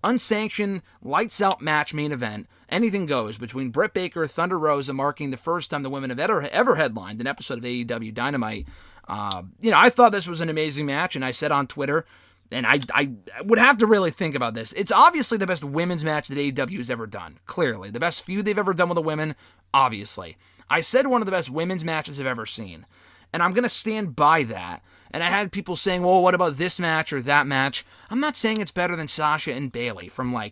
unsanctioned, lights-out match main event. Anything goes between Britt Baker, Thunder Rosa, marking the first time the women have ever headlined an episode of AEW Dynamite. I thought this was an amazing match, and I said on Twitter, and I would have to really think about this. It's obviously the best women's match that AEW has ever done, clearly. The best feud they've ever done with the women, obviously. I said one of the best women's matches I've ever seen, and I'm going to stand by that. And I had people saying, well, what about this match or that match? I'm not saying it's better than Sasha and Bayley from, I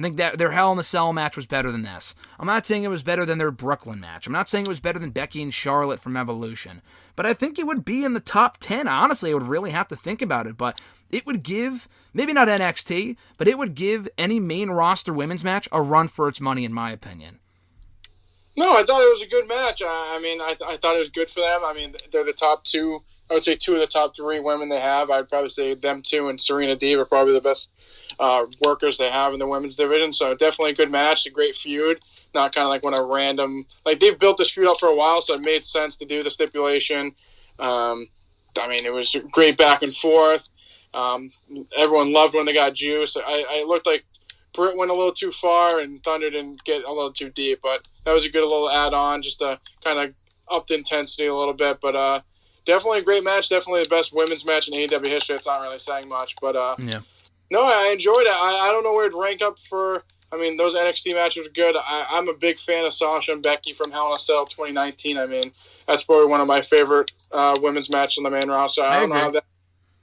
think that their Hell in a Cell match was better than this. I'm not saying it was better than their Brooklyn match. I'm not saying it was better than Becky and Charlotte from Evolution. But I think it would be in the top 10. Honestly, I would really have to think about it. But it would give, maybe not NXT, but it would give any main roster women's match a run for its money, in my opinion. No, I thought it was a good match. I thought it was good for them. I mean, they're the top two. I would say two of the top three women they have. I'd probably say them two and Serena Deeb are probably the best workers they have in the women's division. So definitely a good match, a great feud. Not kind of like when a random, they've built this feud up for a while, so it made sense to do the stipulation. It was great back and forth. Everyone loved when they got juice. It looked like Britt went a little too far and Thunder didn't get a little too deep, but that was a good little add-on just to kind of up the intensity a little bit. But definitely a great match, definitely the best women's match in AEW history. It's not really saying much, but yeah. No, I enjoyed it. I don't know where it'd rank up for. Those NXT matches are good. I'm a big fan of Sasha and Becky from Hell in a Cell 2019. That's probably one of my favorite women's matches on the main roster. I don't know how that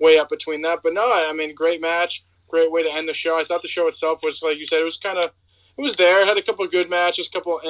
way up between that, but no, great match, great way to end the show. I thought the show itself was, like you said, it was there. It had a couple of good matches, a couple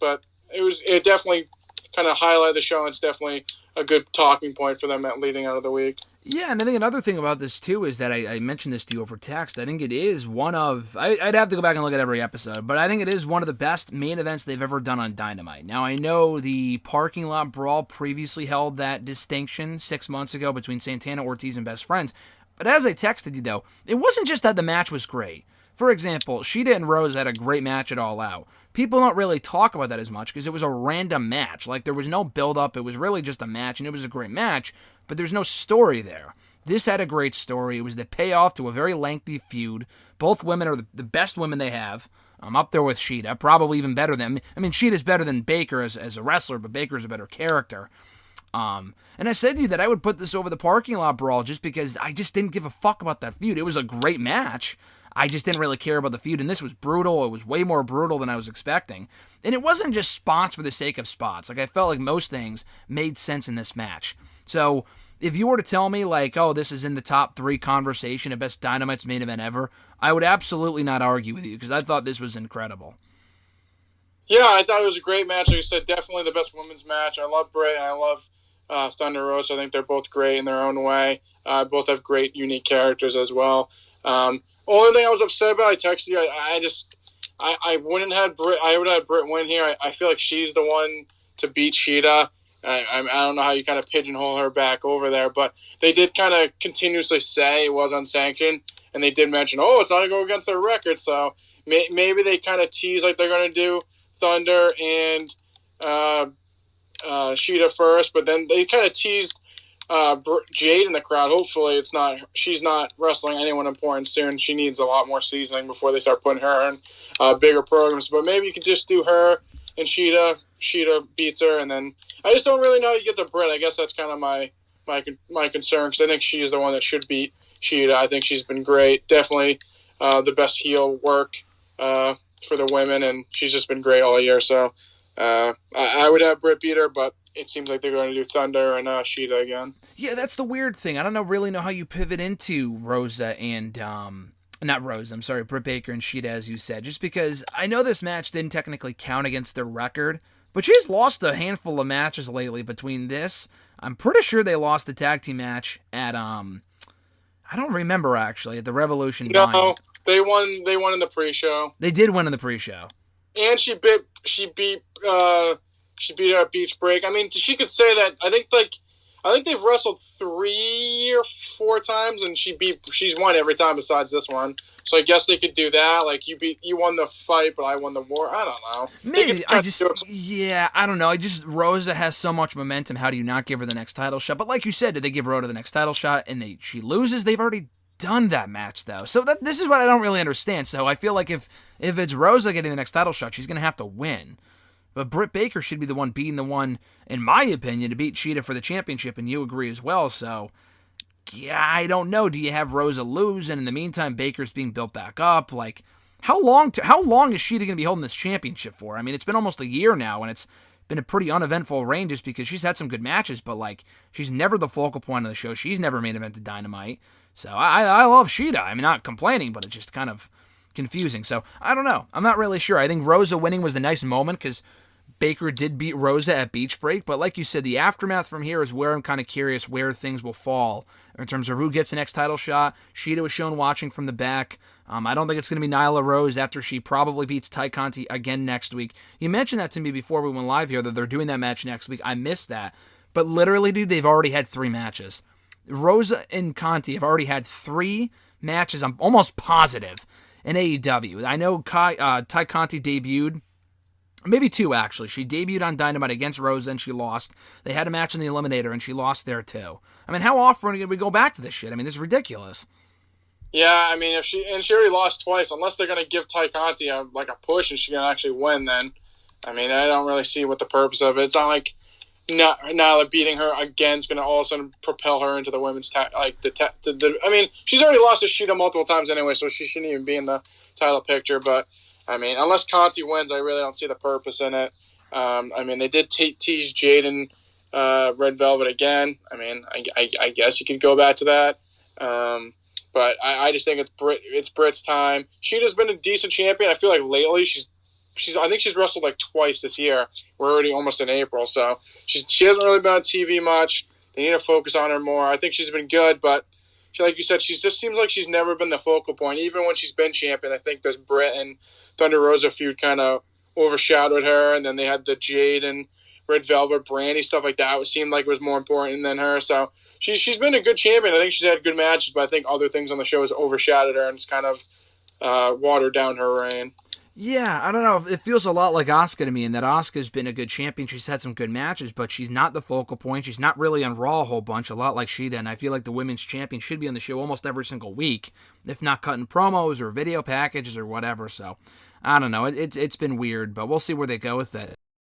but it definitely kind of highlighted the show, and it's definitely a good talking point for them leading out of the week. Yeah, and I think another thing about this, too, is that I mentioned this to you over text. I think it is one of... I'd have to go back and look at every episode, but I think it is one of the best main events they've ever done on Dynamite. Now, I know the parking lot brawl previously held that distinction 6 months ago between Santana, Ortiz, and Best Friends, but as I texted you, though, it wasn't just that the match was great. For example, Shida and Rosa had a great match at All Out. People don't really talk about that as much because it was a random match. There was no build-up. It was really just a match, and it was a great match, but there's no story there. This had a great story. It was the payoff to a very lengthy feud. Both women are the best women they have. I'm up there with Shida, probably even better than... Shida's better than Baker as a wrestler, but Baker's a better character. And I said to you that I would put this over the parking lot brawl just because I just didn't give a fuck about that feud. It was a great match. I just didn't really care about the feud, and this was brutal. It was way more brutal than I was expecting. And it wasn't just spots for the sake of spots. I felt like most things made sense in this match. So, if you were to tell me, this is in the top 3 conversation of best Dynamite's main event ever, I would absolutely not argue with you, because I thought this was incredible. Yeah, I thought it was a great match. Like you said, definitely the best women's match. I love Britt, and I love Thunder Rosa. I think they're both great in their own way. Both have great, unique characters as well. Only thing I was upset about, I texted you. I wouldn't have Britt. I would have Britt win here. I feel like she's the one to beat Shida. I don't know how you kind of pigeonhole her back over there, but they did kind of continuously say it was unsanctioned, and they did mention, it's not going to go against their record. So maybe they kind of tease like they're going to do Thunder and Shida first, but then they kind of teased Jade in the crowd. Hopefully she's not wrestling anyone important soon. She needs a lot more seasoning before they start putting her in bigger programs, but maybe you could just do her and Shida beats her, and then I just don't really know how you get the Britt. I guess that's kind of my concern, because I think she is the one that should beat Shida. I think she's been great, definitely the best heel work for the women, and she's just been great all year. So I would have Britt beat her, but it seems like they're going to do Thunder and Shida again. Yeah, that's the weird thing. I don't really know how you pivot into Rosa and not Rosa, I'm sorry, Britt Baker and Shida, as you said, just because I know this match didn't technically count against their record, but she's lost a handful of matches lately between this. I'm pretty sure they lost the tag team match at, I don't remember actually, at the Revolution. No, they won in the pre-show. They did win in the pre-show. And she beat her at Beach Break. She could say that. I think they've wrestled 3 or 4 times, and she's won every time besides this one. So I guess they could do that. You won the fight, but I won the war. I don't know. Maybe I don't know. Rosa has so much momentum. How do you not give her the next title shot? But like you said, did they give Rosa the next title shot and she loses? They've already done that match, though. So this is what I don't really understand. So I feel like if it's Rosa getting the next title shot, she's going to have to win. But Britt Baker should be the one beating the one, in my opinion, to beat Cheetah for the championship, and you agree as well. So, yeah, I don't know. Do you have Rosa lose, and in the meantime, Baker's being built back up? Like, how long is Cheetah going to be holding this championship for? I mean, it's been almost a year now, and it's been a pretty uneventful reign just because she's had some good matches, but, like, she's never the focal point of the show. She's never main evented Dynamite. So I love Cheetah. I'm not complaining, but it's just kind of confusing. So, I don't know. I'm not really sure. I think Rosa winning was a nice moment because Baker did beat Rosa at Beach Break, but like you said, the aftermath from here is where I'm kind of curious where things will fall in terms of who gets the next title shot. Cheetah was shown watching from the back. I don't think it's going to be Nyla Rose after she probably beats Ty Conti again next week. You mentioned that to me before we went live here, that they're doing that match next week. I missed that. But literally, dude, they've already had 3 matches. Rosa and Conti have already had 3 matches, I'm almost positive, in AEW. I know Ty Conti debuted. Maybe 2, actually. She debuted on Dynamite against Rosa, and she lost. They had a match in the Eliminator, and she lost there, too. I mean, how often can we go back to this shit? I mean, this is ridiculous. Yeah, I mean, she already lost twice. Unless they're going to give Ty Conti a push and she's going to actually win, then, I mean, I don't really see what the purpose of it. It's not like Nyla beating her again is going to all of a sudden propel her into the women's I mean, she's already lost to Shida multiple times anyway, so she shouldn't even be in the title picture. But I mean, unless Conti wins, I really don't see the purpose in it. I mean, they did tease Jade and Red Velvet again. I mean, I guess you could go back to that. But I just think it's Britt's time. Sheeta's been a decent champion. I feel like lately I think she's wrestled like twice this year. We're already almost in April, so she hasn't really been on TV much. They need to focus on her more. I think she's been good, but like you said, she just seems like she's never been the focal point. Even when she's been champion, I think this Britt and Thunder Rosa feud kind of overshadowed her, and then they had the Jade and Red Velvet, Brandy, stuff like that. It seemed like it was more important than her, so she's been a good champion. I think she's had good matches, but I think other things on the show has overshadowed her and it's kind of watered down her reign. Yeah, I don't know. It feels a lot like Asuka to me in that Asuka's been a good champion. She's had some good matches, but she's not the focal point. She's not really on Raw a whole bunch, a lot like Shida, and I feel like the women's champion should be on the show almost every single week, if not cutting promos or video packages or whatever. So, I don't know. It's been weird, but we'll see where they go with it.